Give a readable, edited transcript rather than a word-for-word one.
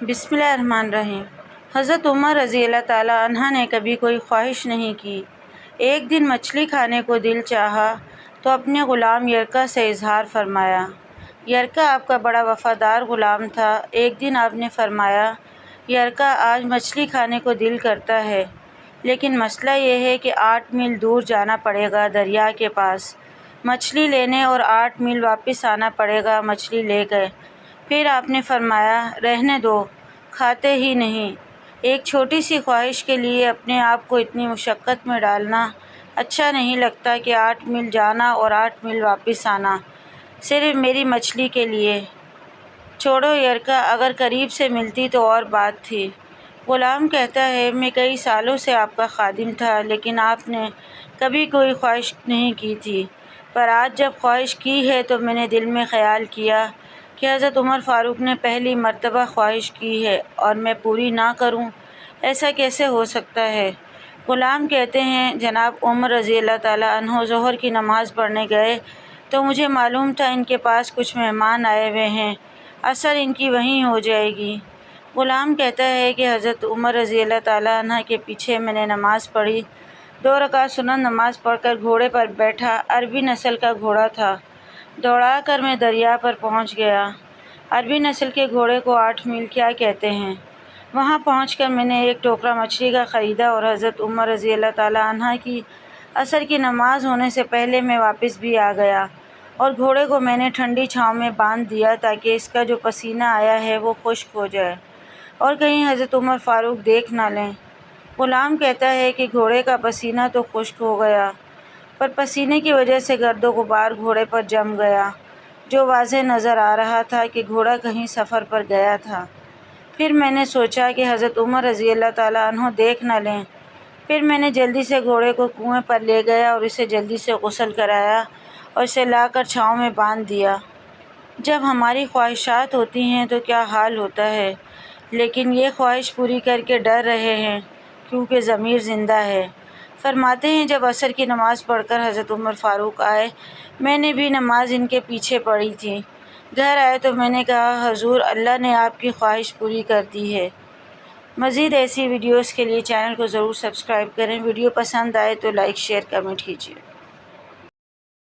بسم اللہ الرحمن الرحیم۔ حضرت عمر رضی اللہ تعالیٰ عنہ نے کبھی کوئی خواہش نہیں کی۔ ایک دن مچھلی کھانے کو دل چاہا تو اپنے غلام یرکا سے اظہار فرمایا۔ یرکا آپ کا بڑا وفادار غلام تھا۔ ایک دن آپ نے فرمایا، یرکا آج مچھلی کھانے کو دل کرتا ہے، لیکن مسئلہ یہ ہے کہ 8 میل دور جانا پڑے گا دریا کے پاس مچھلی لینے، اور 8 میل واپس آنا پڑے گا مچھلی لے کر۔ پھر آپ نے فرمایا، رہنے دو، کھاتے ہی نہیں۔ ایک چھوٹی سی خواہش کے لیے اپنے آپ کو اتنی مشقت میں ڈالنا اچھا نہیں لگتا کہ 8 میل جانا اور 8 میل واپس آنا صرف میری مچھلی کے لیے۔ چھوڑو یرکا، اگر قریب سے ملتی تو اور بات تھی۔ غلام کہتا ہے، میں کئی سالوں سے آپ کا خادم تھا، لیکن آپ نے کبھی کوئی خواہش نہیں کی تھی، پر آج جب خواہش کی ہے تو میں نے دل میں خیال کیا کہ حضرت عمر فاروق نے پہلی مرتبہ خواہش کی ہے اور میں پوری نہ کروں، ایسا کیسے ہو سکتا ہے؟ غلام کہتے ہیں، جناب عمر رضی اللہ تعالیٰ عنہ ظہر کی نماز پڑھنے گئے تو مجھے معلوم تھا ان کے پاس کچھ مہمان آئے ہوئے ہیں، عصر ان کی وہیں ہو جائے گی۔ غلام کہتا ہے کہ حضرت عمر رضی اللہ تعالیٰ عنہ کے پیچھے میں نے نماز پڑھی، 2 رکعت سنت نماز پڑھ کر گھوڑے پر بیٹھا۔ عربی نسل کا گھوڑا تھا۔ دوڑا کر میں دریا پر پہنچ گیا۔ عربی نسل کے گھوڑے کو 8 میل کیا کہتے ہیں۔ وہاں پہنچ کر میں نے ایک ٹوکرا مچھلی کا خریدا اور حضرت عمر رضی اللہ تعالیٰ عنہ کی عصر کی نماز ہونے سے پہلے میں واپس بھی آ گیا، اور گھوڑے کو میں نے ٹھنڈی چھاؤں میں باندھ دیا تاکہ اس کا جو پسینہ آیا ہے وہ خشک ہو جائے اور کہیں حضرت عمر فاروق دیکھ نہ لیں۔ غلام کہتا ہے کہ گھوڑے کا پسینہ تو خشک ہو گیا، پر پسینے کی وجہ سے گرد و غبار گھوڑے پر جم گیا، جو واضح نظر آ رہا تھا کہ گھوڑا کہیں سفر پر گیا تھا۔ پھر میں نے سوچا کہ حضرت عمر رضی اللہ تعالیٰ عنہ دیکھ نہ لیں۔ پھر میں نے جلدی سے گھوڑے کو کنویں پر لے گیا اور اسے جلدی سے غسل کرایا اور اسے لا کر چھاؤں میں باندھ دیا۔ جب ہماری خواہشات ہوتی ہیں تو کیا حال ہوتا ہے، لیکن یہ خواہش پوری کر کے ڈر رہے ہیں کیونکہ ضمیر زندہ ہے۔ فرماتے ہیں، جب عصر کی نماز پڑھ کر حضرت عمر فاروق آئے، میں نے بھی نماز ان کے پیچھے پڑھی تھی۔ گھر آئے تو میں نے کہا، حضور، اللہ نے آپ کی خواہش پوری کر دی ہے۔ مزید ایسی ویڈیوز کے لیے چینل کو ضرور سبسکرائب کریں۔ ویڈیو پسند آئے تو لائک، شیئر، کمنٹ کیجیے۔